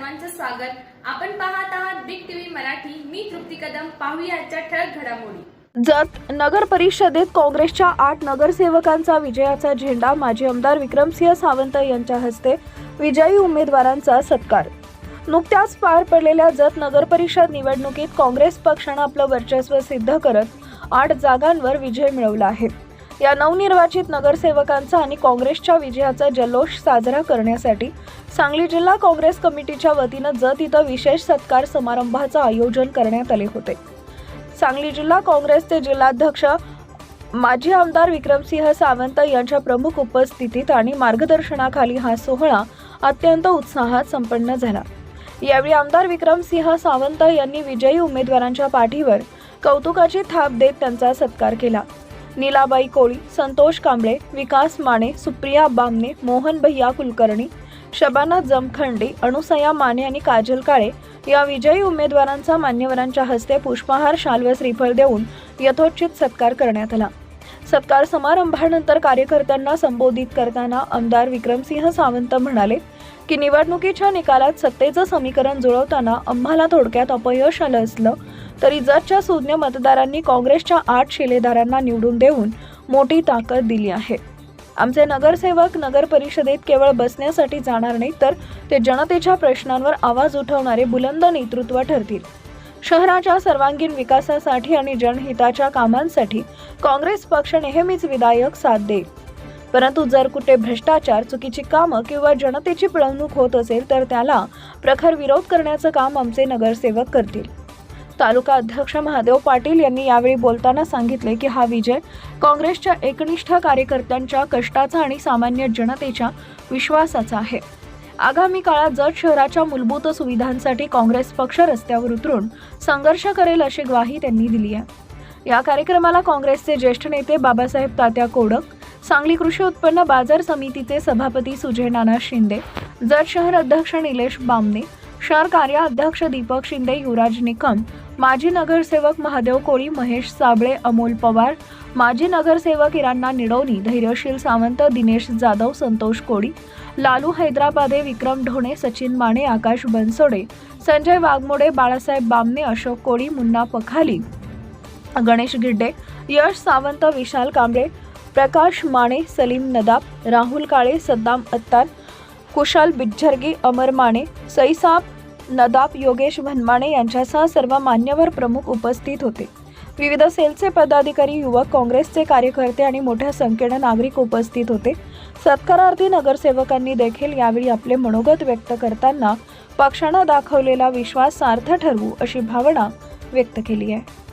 सर्वांचं स्वागत। आपण पाहत आहात बिग टीव्ही मराठी। मी तृप्ती कदम। पाहूया आजच्या ठळक घडामोडी। जत नगर परिषदेत काँग्रेसच्या 8 नगरसेवकांचा विजयाचा झेंडा। माजी आमदार विक्रमसिंह सावंत यांच्या हस्ते विजयी उमेदवारांचा सत्कार। नुकत्याच पार पडलेल्या जत नगर परिषद निवडणुकीत काँग्रेस पक्षाने आपलं वर्चस्व सिद्ध करत 8 जागांवर विजय मिळवला आहे। या नवनिर्वाचित नगरसेवकांचा आणि काँग्रेसच्या विजयाचा जल्लोष साजरा करण्यासाठी सांगली जिल्हा काँग्रेस कमिटीच्या वतीने जत इथं विशेष सत्कार समारंभाचे आयोजन करण्यात आले होते। सांगली जिल्हा काँग्रेसचे जिल्हाध्यक्ष माजी आमदार विक्रमसिंह सावंत यांच्या प्रमुख उपस्थितीत आणि मार्गदर्शनाखाली हा सोहळा अत्यंत उत्साहात संपन्न झाला। यावेळी आमदार विक्रमसिंह सावंत यांनी विजयी उमेदवारांच्या पाठीवर कौतुकाची थाप देत त्यांचा सत्कार केला। नीलाबाई कोळी, संतोष कांबळे, विकास माने, सुप्रिया बामणे, मोहन भैया कुलकर्णी, शबाना जमखंडी, अनुसया माने आणि काजल काळे या विजयी उमेदवारांचा मान्यवरांच्या हस्ते पुष्पहार, शाल व श्रीफळ देऊन यथोचित सत्कार करण्यात आला। सत्कार समारंभानंतर कार्यकर्त्यांना संबोधित करताना आमदार विक्रमसिंह सावंत म्हणाले की निवडणुकीच्या निकालात सत्तेचं समीकरण जुळवताना आम्हाला थोडक्यात अपयश आलं असलं तरी जतच्या सुज्ञ मतदारांनी काँग्रेसच्या 8 शिलेदारांना निवडून देऊन मोठी ताकद दिली आहे। आमचे नगरसेवक नगर परिषदेत केवळ बसण्यासाठी जाणार नाही तर ते जनतेच्या प्रश्नांवर आवाज उठवणारे बुलंद नेतृत्व ठरतील। शहराच्या सर्वांगीण विकासासाठी आणि जनहिताच्या कामांसाठी काँग्रेस पक्ष नेहमीच विधायक साथ देईल। परंतु जर कुठे भ्रष्टाचार, चुकीची कामं किंवा जनतेची पिळवणूक होत असेल तर त्याला प्रखर विरोध करण्याचं काम आमचे नगरसेवक करतील। तालुका अध्यक्ष महादेव पाटील यांनी यावेळी बोलताना सांगितले की हा विजय काँग्रेसच्या एकनिष्ठ कार्यकर्त्यांच्या कष्टाचा आणि सामान्य जनतेच्या विश्वासाचा आहे। आगामी काळात जत शहराच्या मूलभूत सुविधांसाठी काँग्रेस पक्ष रस्त्यावर उतरून संघर्ष करेल अशी ग्वाही त्यांनी दिली आहे। या कार्यक्रमाला काँग्रेसचे ज्येष्ठ नेते बाबासाहेब तात्या कोडक, सांगली कृषी उत्पन्न बाजार समितीचे सभापती सुजय नाना शिंदे, जत शहर अध्यक्ष निलेश बामणे, शहर कार्याध्यक्ष दीपक शिंदे, युवराज निकम, माजी नगरसेवक महादेव कोळी, महेश साबळे, अमोल पवार, माजी नगरसेवक इराणा निडोनी, धैर्यशील सावंत, दिनेश जाधव, संतोष कोळी, लालू हैदराबादे, विक्रम ढोणे, सचिन माने, आकाश बनसोडे, संजय वाघमोडे, बाळासाहेब बामणे, अशोक कोळी, मुन्ना पखाली, गणेश गिड्डे, यश सावंत, विशाल कांबळे, प्रकाश माने, सलीम नदाब, राहुल काळे, सद्दाम अत्तार, कुशाल बिज्जरगी, अमर माने, सईसाब नदाब, योगेश भनमाणे यांच्यासह सर्व मान्यवर प्रमुख उपस्थित होते। विविध सेलचे पदाधिकारी, युवक, काँग्रेसचे कार्यकर्ते आणि मोठ्या संख्येने नागरिक उपस्थित होते। सत्कारार्थी नगरसेवकांनी देखील यावेळी आपले मनोगत व्यक्त करताना पक्षाने दाखवलेला विश्वास सार्थ ठरवू अशी भावना व्यक्त केली आहे।